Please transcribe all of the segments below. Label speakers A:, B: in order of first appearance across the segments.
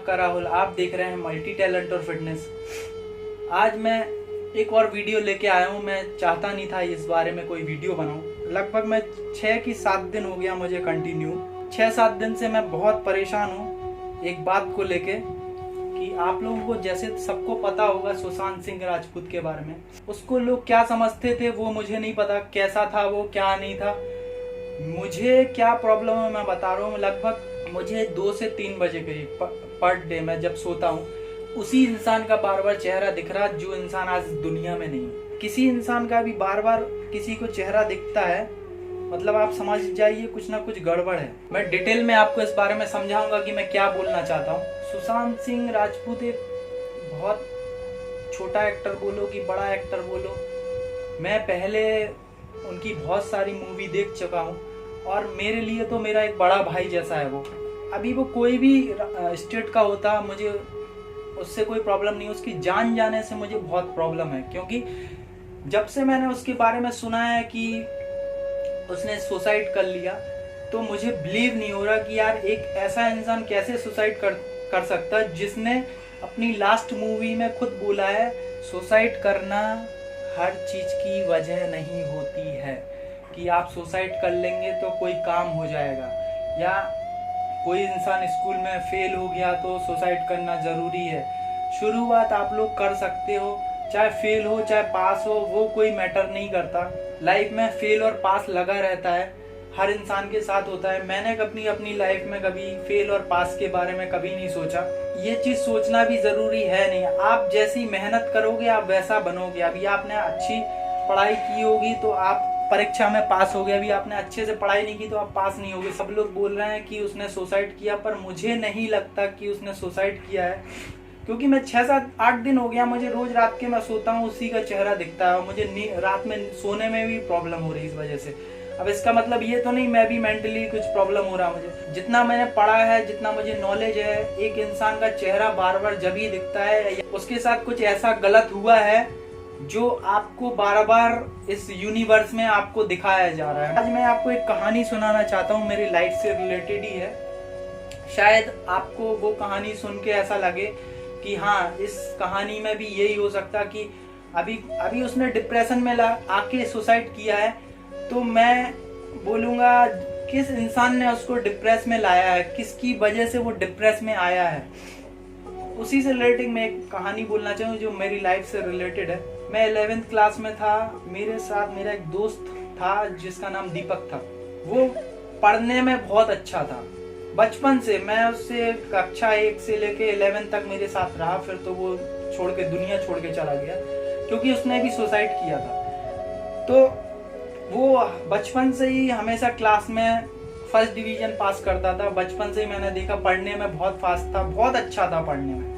A: आपका राहुल। आप देख रहे हैं मल्टी टैलेंट और फिटनेस। आज मैं एक और वीडियो लेके आया हूँ। मैं चाहता नहीं था इस बारे में कोई वीडियो बनाऊँ। लगभग मैं 6 की 7 दिन हो गया मुझे कंटिन्यू 6-7 दिन से मैं बहुत परेशान हूँ एक बात को लेके कि आप लोगों को जैसे सबको पता होगा सुशांत सिंह राजपूत के बारे में। उसको लोग क्या समझते थे वो मुझे नहीं पता, कैसा था वो क्या नहीं था। मुझे क्या प्रॉब्लम है मैं बता रहा हूँ। लगभग मुझे 2 से 3 बजे करीब पर डे मैं जब सोता हूँ उसी इंसान का बार बार चेहरा दिख रहा जो इंसान आज दुनिया में नहीं है। किसी इंसान का भी बार बार किसी को चेहरा दिखता है मतलब आप समझ जाइए कुछ ना कुछ गड़बड़ है। मैं डिटेल में आपको इस बारे में समझाऊंगा कि मैं क्या बोलना चाहता हूँ। सुशांत सिंह राजपूत एक बहुत छोटा एक्टर बोलो कि बड़ा एक्टर बोलो, मैं पहले उनकी बहुत सारी मूवी देख चुका हूँ और मेरे लिए तो मेरा एक बड़ा भाई जैसा है वो। अभी वो कोई भी स्टेट का होता मुझे उससे कोई प्रॉब्लम नहीं। उसकी जान जाने से मुझे बहुत प्रॉब्लम है क्योंकि जब से मैंने उसके बारे में सुना है कि उसने सुसाइड कर लिया तो मुझे बिलीव नहीं हो रहा कि यार एक ऐसा इंसान कैसे सुसाइड कर सकता है जिसने अपनी लास्ट मूवी में खुद बोला है सुसाइड करना हर चीज की वजह नहीं होती है कि आप सुसाइड कर लेंगे तो कोई काम हो जाएगा या कोई इंसान स्कूल में फेल हो गया तो सुसाइड करना जरूरी है। शुरुआत आप लोग कर सकते हो, चाहे फेल हो चाहे पास हो वो कोई मैटर नहीं करता। लाइफ में फेल और पास लगा रहता है, हर इंसान के साथ होता है। मैंने अपनी लाइफ में कभी फेल और पास के बारे में कभी नहीं सोचा। ये चीज सोचना भी जरूरी है नहीं। आप जैसी मेहनत करोगे आप वैसा बनोगे। अभी आपने अच्छी पढ़ाई की होगी तो आप परीक्षा में पास हो गए। अभी आपने अच्छे से पढ़ाई नहीं की तो आप पास नहीं होगे। सब लोग बोल रहे हैं कि उसने सुसाइड किया पर मुझे नहीं लगता कि उसने सुसाइड किया है क्योंकि मैं 6-7-8 दिन हो गया मुझे रोज रात के मैं सोता हूँ उसी का चेहरा दिखता है। मुझे रात में सोने में भी प्रॉब्लम हो रही है इस वजह से। अब इसका मतलब ये तो नहीं मैं भी मेंटली कुछ प्रॉब्लम हो रहा मुझे। जितना मैंने पढ़ा है जितना मुझे नॉलेज है एक इंसान का चेहरा बार बार जब ही दिखता है उसके साथ कुछ ऐसा गलत हुआ है जो आपको बार बार इस यूनिवर्स में आपको दिखाया जा रहा है। आज मैं आपको एक कहानी सुनाना चाहता हूँ, मेरी लाइफ से रिलेटेड ही है। शायद आपको वो कहानी सुन के ऐसा लगे कि हाँ इस कहानी में भी यही हो सकता कि अभी उसने डिप्रेशन में आके सुसाइड किया है तो मैं बोलूँगा किस इंसान ने उसको डिप्रेस में लाया है, किसकी वजह से वो डिप्रेस में आया है। उसी से रिलेटेड मैं एक कहानी बोलना चाहूँ जो मेरी लाइफ से रिलेटेड है। मैं 11th क्लास में था, मेरे साथ मेरा एक दोस्त था जिसका नाम दीपक था। वो पढ़ने में बहुत अच्छा था। बचपन से मैं उससे कक्षा 1 से लेके 11th तक मेरे साथ रहा। फिर तो वो दुनिया छोड़ के चला गया क्योंकि उसने भी सुसाइड किया था। तो वो बचपन से ही हमेशा क्लास में फर्स्ट डिवीजन पास करता था। बचपन से ही मैंने देखा पढ़ने में बहुत फास्ट था, बहुत अच्छा था पढ़ने में।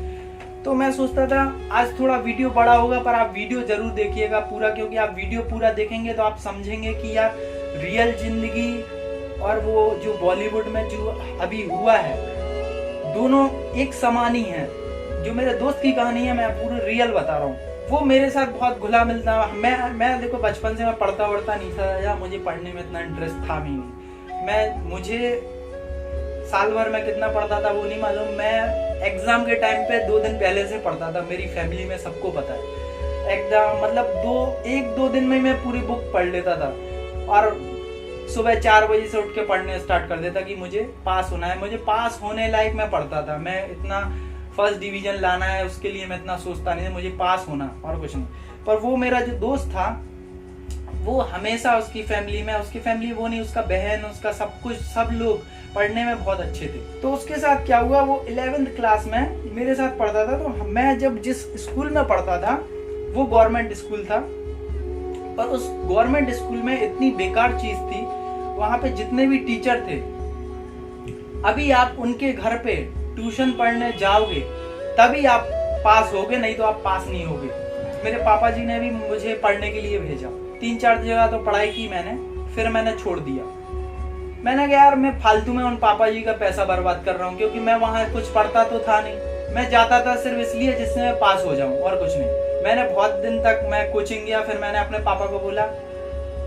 A: तो मैं सोचता था आज थोड़ा वीडियो बड़ा होगा पर आप वीडियो जरूर देखिएगा पूरा, क्योंकि आप वीडियो पूरा देखेंगे तो आप समझेंगे कि यार रियल जिंदगी और वो जो बॉलीवुड में जो अभी हुआ है दोनों एक समान ही है। जो मेरे दोस्त की कहानी है मैं पूरी रियल बता रहा हूँ। वो मेरे साथ बहुत घुला मिलता। मैं देखो बचपन से मैं पढ़ता नहीं था या मुझे पढ़ने में इतना इंटरेस्ट था भी नहीं। मुझे साल भर में कितना पढ़ता था वो नहीं मालूम। मैं एग्जाम के टाइम पे 2 दिन पहले से पढ़ता था। मेरी फैमिली में सबको पता है। एग्जाम मतलब 1-2 दिन में मैं पूरी बुक पढ़ लेता था और सुबह 4 बजे से उठ के पढ़ने स्टार्ट कर देता कि मुझे पास होना है। मुझे पास होने लायक मैं पढ़ता था। मैं इतना फर्स्ट डिवीजन लाना है उसके लिए मैं इतना सोचता नहीं, मुझे पास होना और कुछ नहीं। पर वो मेरा जो दोस्त था वो हमेशा उसकी फैमिली वो नहीं, उसका बहन उसका सब लोग पढ़ने में बहुत अच्छे थे। तो उसके साथ क्या हुआ वो 11th क्लास में मेरे साथ पढ़ता था। तो मैं जब जिस स्कूल में पढ़ता था वो गवर्नमेंट स्कूल था। पर उस गवर्नमेंट स्कूल में इतनी बेकार चीज थी, वहां पे जितने भी टीचर थे अभी आप उनके घर पे ट्यूशन पढ़ने जाओगे तभी आप पास होगे, नहीं तो आप पास नहीं होगे। मेरे पापा जी ने भी मुझे पढ़ने के लिए भेजा। 3-4 जगह तो पढ़ाई की मैंने, फिर मैंने छोड़ दिया। मैंने कहा यार मैं फालतू में उन पापा जी का पैसा बर्बाद कर रहा हूँ क्योंकि मैं वहां कुछ पढ़ता तो था नहीं। मैं जाता था सिर्फ इसलिए जिससे मैं पास हो जाऊं और कुछ नहीं। मैंने बहुत दिन तक मैं कोचिंग गया, फिर मैंने अपने पापा को बोला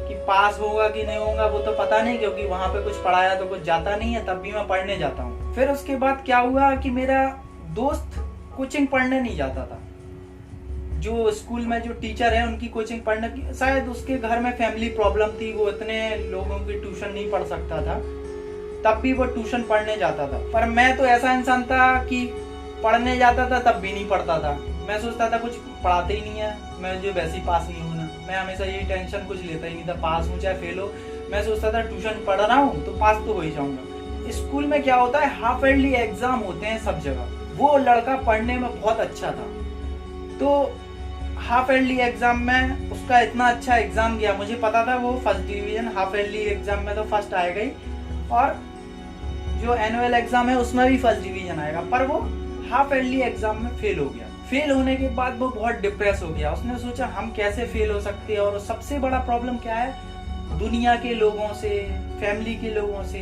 A: कि पास होगा कि नहीं होगा वो तो पता नहीं क्योंकि वहां पे कुछ पढ़ाया तो कुछ जाता नहीं है, तब भी मैं पढ़ने जाता हूँ। फिर उसके बाद क्या हुआ कि मेरा दोस्त कोचिंग पढ़ने नहीं जाता था। जो स्कूल में जो टीचर है उनकी कोचिंग पढ़ने की, शायद उसके घर में फैमिली प्रॉब्लम थी, वो इतने लोगों की ट्यूशन नहीं पढ़ सकता था, तब भी वो ट्यूशन पढ़ने जाता था। पर मैं तो ऐसा इंसान था कि पढ़ने जाता था तब भी नहीं पढ़ता था। मैं सोचता था कुछ पढ़ाते ही नहीं है, मैं जो वैसे ही पास नहीं होना। मैं हमेशा यही टेंशन, कुछ लेता ही नहीं था, पास हूँ चाहे फेल हो। मैं सोचता था ट्यूशन पढ़ रहा हूँ तो पास तो हो ही जाऊंगा। स्कूल में क्या होता है, हाफ ईयरली एग्जाम होते हैं सब जगह। वो लड़का पढ़ने में बहुत अच्छा था, तो हाफ ईयरली एग्जाम में उसका इतना अच्छा एग्जाम गया। मुझे पता था वो first division half yearly exam में तो फर्स्ट आएगा ही, और जो एनुअल एग्जाम है उसमें भी फर्स्ट डिवीजन आएगा। पर वो हाफ ईयरली एग्जाम में फेल हो गया। फेल होने के बाद वो बहुत डिप्रेस हो गया। उसने सोचा हम कैसे फेल हो सकते हैं, और सबसे बड़ा प्रॉब्लम क्या है, दुनिया के लोगों से, फैमिली के लोगों से,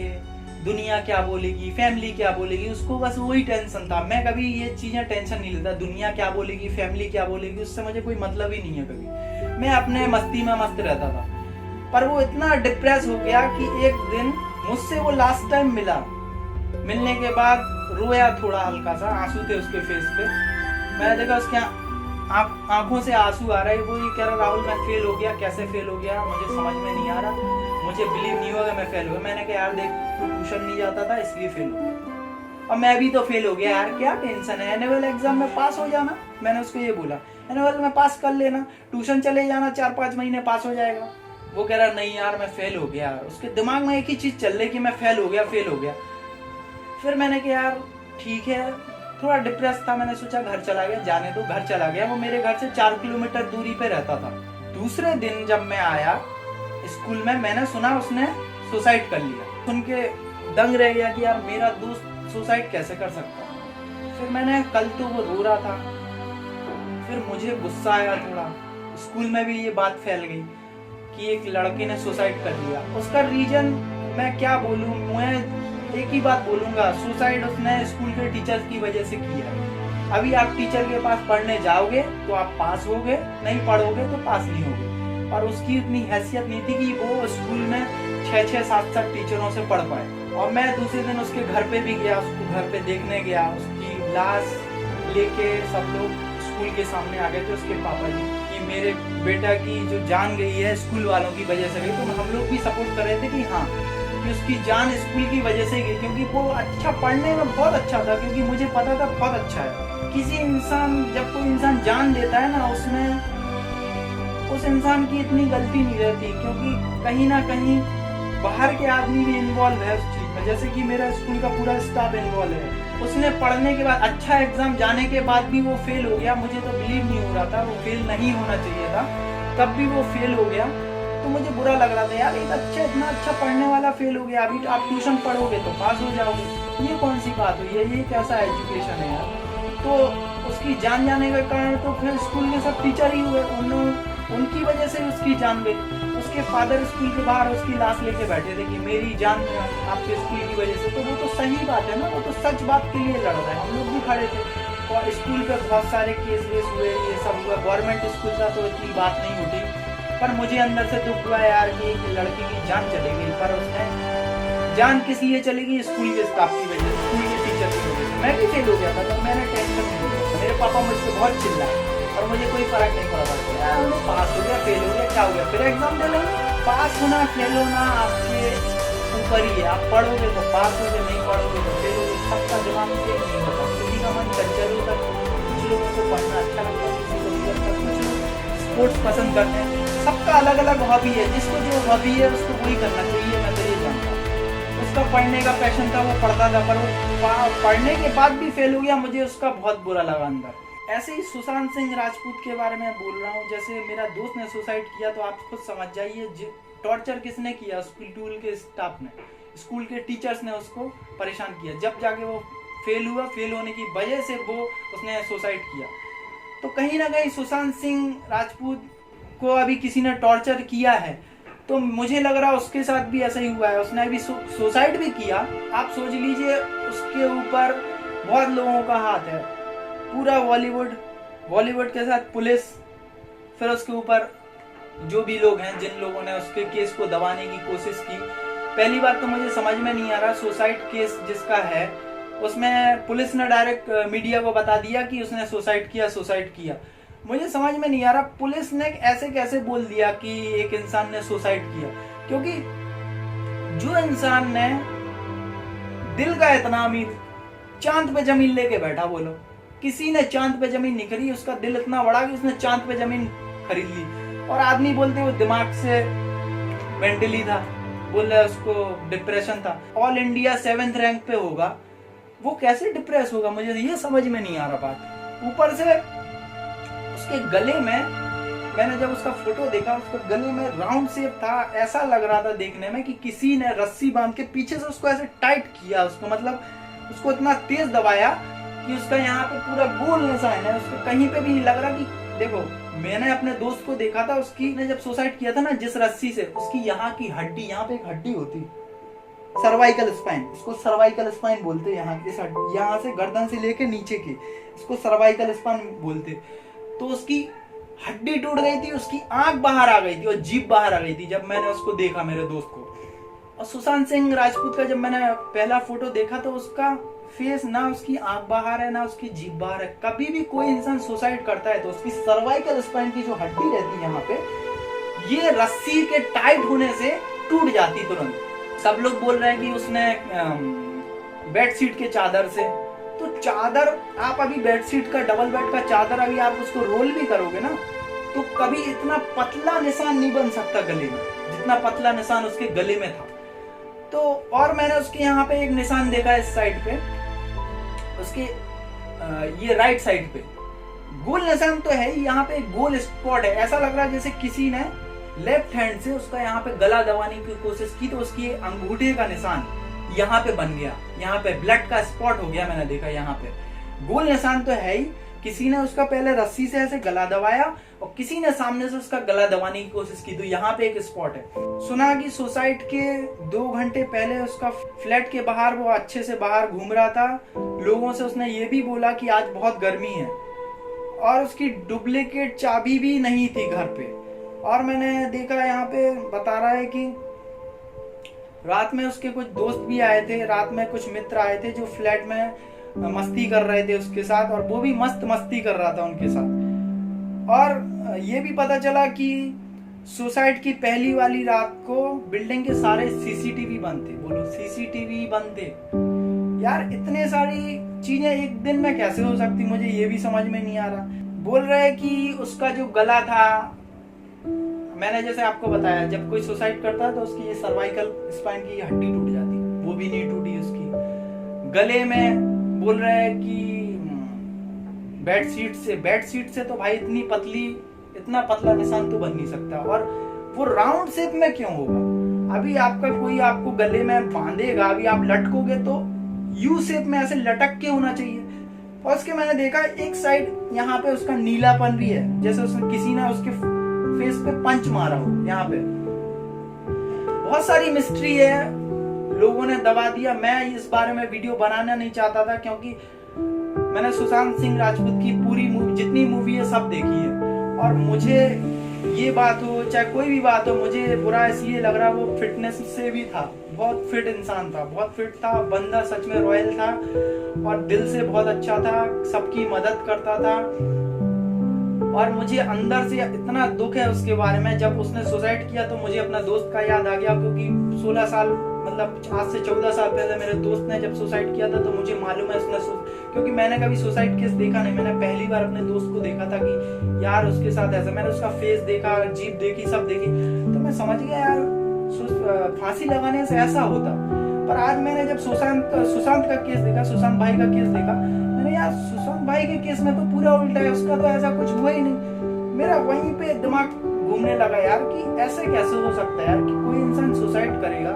A: दुनिया क्या बोलेगी, फैमिली क्या बोलेगी, उसको बस वही टेंशन था। मैं कभी ये चीजें टेंशन नहीं लेता, दुनिया क्या बोलेगी, फैमिली क्या बोलेगी, उससे मुझे कोई मतलब ही नहीं है। कभी मैं अपने मस्ती में मस्त रहता था। पर वो इतना डिप्रेस हो गया कि एक दिन मुझसे वो लास्ट टाइम मिला। मिलने के बाद रोया, थोड़ा हल्का सा आंसू थे उसके फेस पे। मैंने देखा उसके आंखों से आंसू आ रहा है। वो ये कह रहा, राहुल मैं फेल हो गया। कैसे फेल हो गया मुझे समझ में नहीं आ रहा, मुझे बिलीव नहीं होगा मैं फेल हो गया। मैंने कहा यार देख, तू ट्यूशन नहीं जाता था इसलिए फेल हो गया, और मैं भी तो फेल हो गया यार, क्या टेंशन है, एनुअल एग्जाम में पास हो जाना। मैंने उसको ये बोला, एनुअल में पास कर लेना, ट्यूशन चले जाना, 4-5 महीने पास हो जाएगा। वो कह रहा नहीं यार मैं फेल हो गया। उसके दिमाग में एक ही चीज चल रही कि मैं फेल हो गया, फेल हो गया। फिर मैंने कहा यार ठीक है, थोड़ा डिप्रेस था, मैंने सोचा घर चला गया, जाने दो। घर चला गया। वो मेरे घर से 4 किलोमीटर दूरी पे रहता था। दूसरे दिन जब मैं आया स्कूल में, मैंने सुना उसने सुसाइड कर लिया। सुन के दंग रह गया कि यार मेरा दोस्त सुसाइड कैसे कर सकता। फिर मैंने, कल तो वो रो रहा था, फिर मुझे गुस्सा आया थोड़ा। स्कूल में भी ये बात फैल गई कि एक लड़के ने सुसाइड कर लिया। उसका रीजन मैं क्या बोलूं, मैं एक ही बात बोलूंगा, सुसाइड उसने स्कूल के टीचर्स की वजह से किया। अभी आप टीचर के पास पढ़ने जाओगे तो आप पास होगे, नहीं पढ़ोगे तो पास नहीं होगे। और उसकी इतनी हैसियत नहीं थी कि वो स्कूल में 6-6, 7-7 टीचरों से पढ़ पाए। और मैं दूसरे दिन उसके घर पे भी गया, उसको घर पे देखने गया। उसकी लाश लेके सब लोग स्कूल के सामने आ गए थे, उसके पापा जी, कि मेरे बेटा की जो जान गई है स्कूल वालों की वजह से गई। तो हम लोग भी सपोर्ट कर रहे थे कि हाँ, कि उसकी जान स्कूल की वजह से गई, क्योंकि वो अच्छा पढ़ने में बहुत अच्छा था, क्योंकि मुझे पता था बहुत अच्छा है। किसी इंसान, जब कोई इंसान जान देता है ना, उसमें उस इंसान की इतनी गलती नहीं रहती, क्योंकि कहीं ना कहीं बाहर के आदमी भी इन्वॉल्व है उस चीज में। जैसे कि मेरा स्कूल का पूरा स्टाफ इन्वॉल्व है। उसने पढ़ने के बाद, अच्छा एग्जाम जाने के बाद भी वो फेल हो गया। मुझे तो बिलीव नहीं हो रहा था, वो फेल नहीं होना चाहिए था, तब भी वो फेल हो गया। तो मुझे बुरा लग रहा था यार, एक इतना अच्छा पढ़ने वाला फेल हो गया। अभी आप ट्यूशन पढ़ोगे तो पास हो जाओगे, ये कौन सी बात हुई है, ये कैसा एजुकेशन है यार। तो उसकी जान जाने के कारण तो फिर स्कूल के सब टीचर ही हुए, उनकी वजह से उसकी जान गई। उसके फादर स्कूल के बाहर उसकी लाश लेके बैठे थे कि मेरी जान आपके स्कूल की वजह से। तो वो तो सही बात है ना, वो तो सच बात के लिए लड़ रहा है। हम लोग भी खड़े थे, और स्कूल पे बहुत सारे केस वेस हुए, ये सब हुआ। गवर्नमेंट स्कूल था तो इतनी बात नहीं होती, पर मुझे अंदर से दुख हुआ यार कि एक लड़की की जान चली गई। पर उसने जान किस लिए चलेगी, स्कूल के स्टाफ की वजह से, स्कूल के टीचर की वजह से। मैं भी फेल हो गया था, तो मैंने टेंशन नहीं लिया था। मेरे पापा मुझसे बहुत चिल्लाए, और मुझे कोई फर्क नहीं पड़ा था। यार पास हो गया, फेल हो गया, क्या हो गया, फिर एग्जाम दे लेंगे। पास होना फेल होना आपके ऊपर ही है। आप पढ़ोगे तो पास होगे, नहीं पढ़ोगे तो फेल होगे। सबका दिमाग से नहीं होता, किसी का मन चंचल होता है। कुछ लोगों को पढ़ना अच्छा लगता है, किसी को नहीं लगता, कुछ लोग स्पोर्ट्स पसंद करते हैं। सबका अलग अलग हॉबी है, जिसको जो हॉबी है उसको वही करना चाहिए। मैं तो ये जानता हूँ, उसका पढ़ने का पैशन था, वो पढ़ता था, पर वो पढ़ने के बाद भी फेल हो गया। मुझे उसका बहुत बुरा लगा अंदर। ऐसे ही सुशांत सिंह राजपूत के बारे में बोल रहा हूँ। जैसे मेरा दोस्त ने सुसाइड किया, तो आप खुद समझ जाइए टॉर्चर किसने किया। स्कूल के स्टाफ ने, स्कूल के टीचर्स ने उसको परेशान किया। जब जाके वो फेल हुआ, फेल होने की वजह से उसने सुसाइड किया। तो कहीं ना कहीं सुशांत सिंह राजपूत को अभी किसी ने टॉर्चर किया है, तो मुझे लग रहा है उसके साथ भी ऐसा ही हुआ है। उसने अभी सुसाइड भी किया। आप सोच लीजिए, उसके ऊपर बहुत लोगों का हाथ है, पूरा बॉलीवुड के साथ पुलिस, फिर उसके ऊपर जो भी लोग हैं, जिन लोगों ने उसके केस को दबाने की कोशिश की। पहली बात तो मुझे समझ में नहीं आ रहा, सुसाइड केस जिसका है उसमें पुलिस ने डायरेक्ट मीडिया को बता दिया कि उसने सुसाइड किया। मुझे समझ में नहीं आ रहा पुलिस ने ऐसे कैसे बोल दिया कि एक इंसान ने सुसाइड किया, क्योंकि जो इंसान ने दिल का इतना अमीर चांद पे जमीन लेके बैठा, बोलो किसी ने चांद पे जमीन नहीं खरीदी, उसका दिल इतना बड़ा कि उसने चांद पे जमीन खरीद ली। और आदमी बोलते वो दिमाग से मेंटली था, बोल रहे उसको डिप्रेशन था। ऑल इंडिया 7th रैंक पे होगा, वो कैसे डिप्रेस होगा, मुझे ये समझ में नहीं आ रहा बात। ऊपर से उसके गले में, मैंने जब उसका फोटो देखा, उसके गले में राउंड शेप था, ऐसा लग रहा था देखने में कि किसी ने रस्सी बांध के पीछे से उसको ऐसे टाइट किया, उसको मतलब उसको इतना तेज दबाया कि उसका यहाँ पे पूरा गोल निशान है, उसको कहीं पे भी नहीं लग रहा कि देखो, मैंने अपने दोस्त को देखा था, उसकी ने जब सुसाइड किया था ना जिस रस्सी से, उसकी यहाँ की हड्डी, यहाँ पे एक हड्डी होती सर्वाइकल स्पाइन, इसको सर्वाइकल स्पाइन बोलते, यहाँ से गर्दन से लेके नीचे की, इसको सर्वाइकल स्पाइन बोलते। तो उसकी हड्डी टूट गई थी, उसकी आंख बाहर आ गई थी और जीभ बाहर आ गई थी जब मैंने उसको देखा, मेरे दोस्त को। और सुशांत सिंह राजपूत का जब मैंने पहला फोटो देखा तो उसका फेस, ना उसकी आंख बाहर है ना उसकी जीभ बाहर है। कभी भी कोई इंसान सुसाइड करता है तो उसकी सर्वाइकल स्पाइन की जो हड्डी रहती है यहाँ पे, ये रस्सी के टाइट होने से टूट जाती तुरंत। सब लोग बोल रहे हैं कि उसने बेडशीट के चादर से, तो चादर आप अभी बेडशीट का, डबल बेड का चादर अभी आप उसको रोल भी करोगे ना, तो कभी इतना पतला निशान नहीं बन सकता गले में जितना पतला निशान उसके गले में था। तो और मैंने उसके यहाँ पे एक निशान देखा इस साइड पे, उसके ये राइट साइड पे गोल निशान तो है ही, यहाँ पे एक गोल स्पॉट है, ऐसा लग रहा है जैसे किसी ने लेफ्ट हैंड से उसका यहाँ पे गला दबाने की कोशिश की, तो उसकी अंगूठे का निशान यहाँ पे बन गया, यहाँ पे ब्लड का स्पॉट हो गया। मैंने देखा यहाँ पे गोल निशान तो है ही, किसी ने उसका पहले रस्सी से ऐसे गला दबाया और किसी ने सामने से उसका गला दबाने की कोशिश की, तो यहाँ पे एक स्पॉट है। सुना कि सुसाइड के 2 घंटे पहले उसका फ्लैट के बाहर वो अच्छे से बाहर घूम रहा था, लोगों से उसने ये भी बोला कि आज बहुत गर्मी है, और उसकी डुप्लीकेट चाबी भी नहीं थी घर पे। और मैंने देखा यहाँ पे बता रहा है कि रात में उसके कुछ दोस्त भी आए थे, रात में कुछ मित्र आए थे जो फ्लैट में मस्ती कर रहे थे उसके साथ, और वो भी मस्त मस्ती कर रहा था उनके साथ। और ये भी पता चला कि सुसाइड की पहली वाली रात को बिल्डिंग के सारे सीसीटीवी बंद थे। बोलो सीसीटीवी बंद थे यार, इतने सारी चीजें एक दिन में कैसे हो सकती, मुझे ये भी समझ में नहीं आ रहा। बोल रहे कि उसका जो गला था, मैंने जैसे आपको बताया जब कोई सुसाइड करता है तो उसकी ये सर्वाइकल स्पाइन की हड्डी टूट जाती, वो भी नहीं टूटी उसकी। गले में बोल रहे हैं कि बेडशीट से तो भाई इतना पतला निशान तो बन नहीं सकता, और वो राउंड शेप में क्यों होगा। अभी आपका कोई आपको गले में बांधेगा, अभी आप लटकोगे तो यू शेप में ऐसे लटक के होना चाहिए। और उसके मैंने देखा एक साइड यहाँ पे उसका नीलापन भी है, जैसे उसने किसी ने उसके फेस पे पंच मारा हो। यहाँ पे बहुत सारी मिस्ट्री है, लोगों ने दबा दिया। मैं इस बारे में वीडियो बनाना नहीं चाहता था, क्योंकि मैंने सुशांत सिंह राजपूत की पूरी जितनी मूवी है सब देखी है, और मुझे ये बात हो चाहे कोई भी बात हो, मुझे बुरा इसलिए लग रहा, वो फिटनेस से भी था, बहुत फिट इंसान था, बहुत फिट था बंदा, सच में रॉयल था, और दिल से बहुत अच्छा था, सबकी मदद करता था। और मुझे अंदर से इतना दुख है उसके बारे में, जब उसने सुसाइड किया तो मुझे अपना दोस्त का याद आ गया, क्योंकि 16 साल मतलब आज से 14 साल पहले मेरे दोस्त ने जब सुसाइड किया था, तो मुझे मालूम है उसने, क्योंकि मैंने कभी सुसाइड केस देखा नहीं, मैंने पहली बार अपने दोस्त को देखा था कि यार उसके साथ ऐसा, मैंने उसका फेस देखा, जीभ देखी, सब देखी, तो मैं समझ गया यार फांसी लगाने से ऐसा होता। पर आज मैंने जब सुशांत का केस देखा, सुशांत भाई का केस देखा, मैंने यार सुशांत भाई के केस में तो पूरा उल्टा है, उसका तो ऐसा कुछ हुआ ही नहीं। मेरा वहीं पे दिमाग घूमने लगा यार कि ऐसे कैसे हो सकता है यार कि कोई इंसान सुसाइड करेगा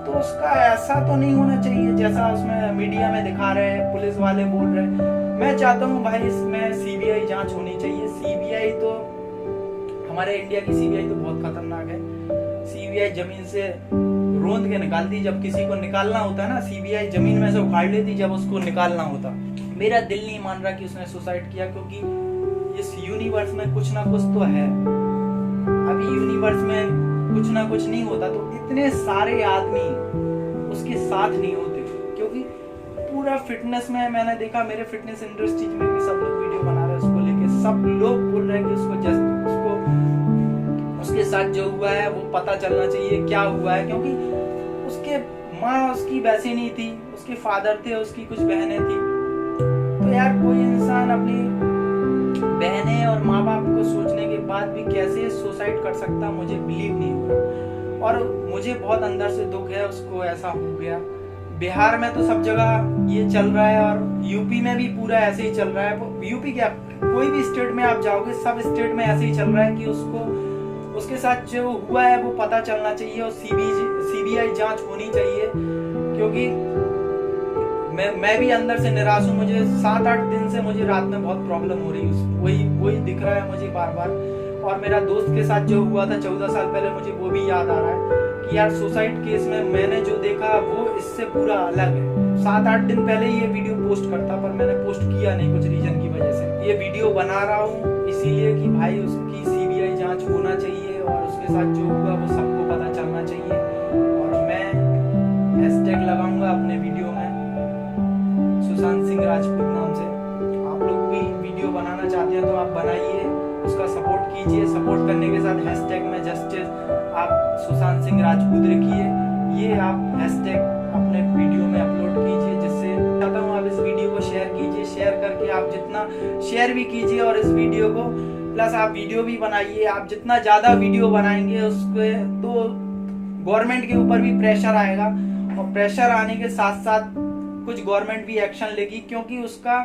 A: तो उसका ऐसा तो नहीं होना चाहिए जैसा उसमें मीडिया में दिखा रहे हैं, पुलिस वाले बोल रहे हैं। मैं चाहता हूँ भाई इसमें सीबीआई जांच होनी चाहिए। सीबीआई तो हमारे इंडिया की सीबीआई तो बहुत खतरनाक है। सीबीआई जमीन से रोंद के निकालती, जब किसी को निकालना होता है ना, सीबीआई जमीन में से उखाड़ लेती जब उसको निकालना होता। मेरा दिल नहीं मान रहा कि उसने सुसाइड किया, क्योंकि इस यूनिवर्स में कुछ ना कुछ तो है। अभी यूनिवर्स में कुछ ना कुछ नहीं होता तो इतने सारे आदमी उसके साथ नहीं होते, क्योंकि पूरा फिटनेस में मैंने देखा, मेरे फिटनेस इंडस्ट्री में भी सब लोग वीडियो बना रहे हैं उसको लेके, सब लोग बोल रहे हैं कि उसको उसके साथ जो हुआ है वो पता चलना चाहिए क्या हुआ है, क्योंकि उसके माँ उसकी वैसी नहीं थी, उसके फादर थे, उसकी कुछ बहनें थी। तो यार कोई इंसान अपनी बहनें और माँ बाप को सोचने के बाद भी कैसे सुसाइड कर सकता, मुझे बिलीव नहीं हो रहा। और मुझे बहुत अंदर से दुख है, उसको ऐसा हो गया। बिहार में तो सब जगह ये चल रहा है और यूपी में भी पूरा ऐसे ही चल रहा है। यूपी क्या, कोई भी स्टेट में आप जाओगे सब स्टेट में ऐसे ही चल रहा है कि उसके साथ जो हुआ है वो पता चलना चाहिए और सीबीआई जांच होनी चाहिए। क्योंकि मैं भी अंदर से निराश हूँ। मुझे 7-8 दिन से मुझे रात में बहुत प्रॉब्लम हो रही है, वही दिख रहा है मुझे बार बार। और मेरा दोस्त के साथ जो हुआ था 14 साल पहले, मुझे वो भी याद आ रहा है कि यार सुसाइड केस में मैंने जो देखा वो इससे पूरा अलग है। 7-8 दिन पहले ये वीडियो पोस्ट करता, पर मैंने पोस्ट किया नहीं कुछ रीजन की वजह से। ये वीडियो बना रहा हूँ इसीलिए कि भाई उसकी सीबीआई जांच होना चाहिए और उसके साथ जो हुआ वो सबको पता चलना चाहिए। और मैं हैशटैग लगाऊंगा अपने वीडियो में सुशांत सिंह राजपूत नाम से। आप लोग भी वीडियो बनाना चाहते हैं तो आप बनाइए, उसका सपोर्ट कीजिए। सपोर्ट करने के साथ हैशटैग में जस्टिस आप सुशांत सिंह राजपूत लिखिए, ये आप हैशटैग अपने वीडियो में अपलोड कीजिए। जिससे चाहता हूँ आप इस वीडियो को शेयर कीजिए, शेयर करके आप जितना शेयर भी कीजिए और इस वीडियो को प्लस आप वीडियो भी बनाइए। आप जितना ज्यादा वीडियो बनाएंगे उसके तो गवर्नमेंट के ऊपर भी प्रेशर आएगा और प्रेशर आने के साथ साथ कुछ गवर्नमेंट भी एक्शन लेगी, क्योंकि उसका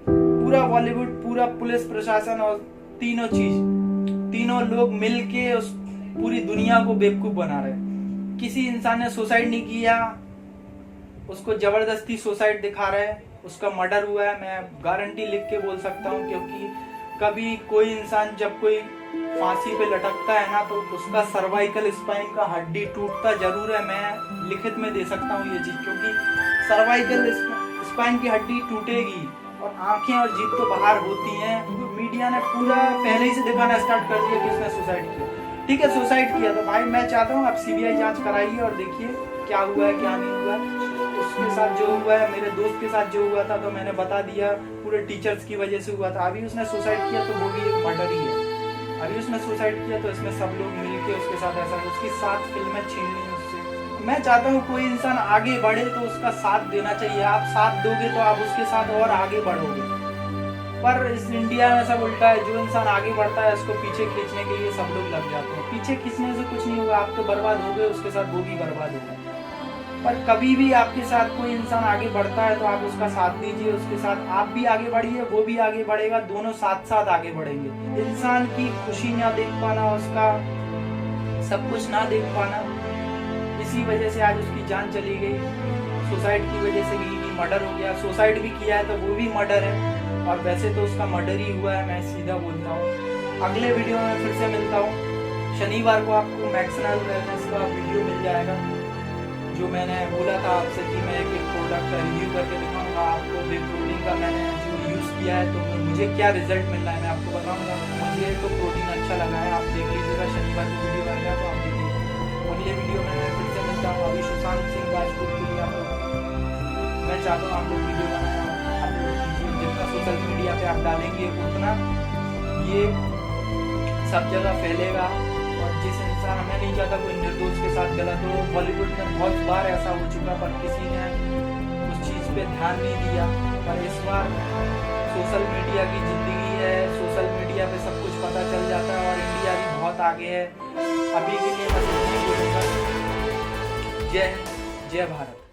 A: पूरा बॉलीवुड, पूरा पुलिस प्रशासन और तीनों लोग मिलके उस पूरी दुनिया को बेवकूफ बना रहे। किसी इंसान ने सुसाइड नहीं किया, उसको जबरदस्ती सुसाइड दिखा रहे हैं, उसका मर्डर हुआ है। मैं गारंटी लिख के बोल सकता हूँ, क्योंकि कभी कोई इंसान जब कोई फांसी पे लटकता है ना तो उसका सर्वाइकल स्पाइन का हड्डी टूटता जरूर है। मैं लिखित में दे सकता हूँ ये चीज, क्योंकि सर्वाइकल स्पाइन की हड्डी टूटेगी और आंखें और जीभ तो बाहर होती हैं। तो मीडिया ने पूरा पहले ही से दिखाना स्टार्ट कर दिया कि उसने सुसाइड किया। ठीक है, सुसाइड किया तो भाई मैं चाहता हूँ आप सीबीआई जांच कराइए और देखिए क्या हुआ है क्या नहीं हुआ। उसके साथ जो हुआ है, मेरे दोस्त के साथ जो हुआ था तो मैंने बता दिया, पूरे टीचर्स की वजह से हुआ था। अभी उसने सुसाइड किया तो वो भी एक मर्डर ही है। अभी उसने सुसाइड किया तो इसमें सब लोग मिलके उसके साथ ऐसा, उसकी 7 फिल्में छीन ली उससे। मैं चाहता हूँ कोई इंसान आगे बढ़े तो उसका साथ देना चाहिए। आप साथ दोगे तो आप उसके साथ और आगे बढ़ोगे। पर इस इंडिया में सब उल्टा है, जो इंसान आगे बढ़ता है उसको पीछे खींचने के लिए सब लोग लग जाते हैं। पीछे खींचने से कुछ नहीं होगा, आप तो बर्बाद हो गए, उसके साथ वो भी बर्बाद होगा। पर कभी भी आपके साथ कोई इंसान आगे बढ़ता है तो आप उसका साथ दीजिए, उसके साथ आप भी आगे बढ़िए, वो भी आगे बढ़ेगा, दोनों साथ साथ आगे बढ़ेंगे। इंसान की खुशी ना देख पाना, उसका सब कुछ ना देख पाना, इसी वजह से आज उसकी जान चली गई। सुसाइड की वजह से भी मर्डर हो गया। सुसाइड भी किया है तो वो भी मर्डर है, और वैसे तो उसका मर्डर ही हुआ है, मैं सीधा बोलता हूँ। अगले वीडियो में फिर से मिलता हूँ। शनिवार को आपको मैक्सनल वेलनेस का वीडियो मिल जाएगा, जो मैंने बोला था आपसे कि मैं एक प्रोडक्ट रिव्यू करके दिखाऊंगा आपको। वे प्रोटीन का मैंने जो यूज़ किया है तो मुझे क्या रिजल्ट मिल रहा है मैं आपको बताऊंगा। मुझे तो प्रोटीन अच्छा लगा है, आप देख लीजिएगा। शनिवार को वीडियो आएगा तो आप देखिए। अगले वीडियो में मैं फिर से मिलता हूँ। अभी सुशांत सिंह राजपूत के लिए आप लोग, मैं चाहता हूँ आप लोग वीडियो बनाएं, जितना सोशल मीडिया पे आप डालेंगे उतना ये सब जगह फैलेगा। और जिस इंसान, मैं नहीं चाहता कोई निर्दोष के साथ गलत हो। बॉलीवुड में बहुत बार ऐसा हो चुका पर किसी ने उस चीज़ पे ध्यान नहीं दिया। पर इस बार सोशल मीडिया की ज़िंदगी है, सोशल मीडिया पे सब कुछ पता चल जाता है और इंडिया भी बहुत आगे है। अभी के लिए मैं बोलूँगा जय हिंद, जय भारत।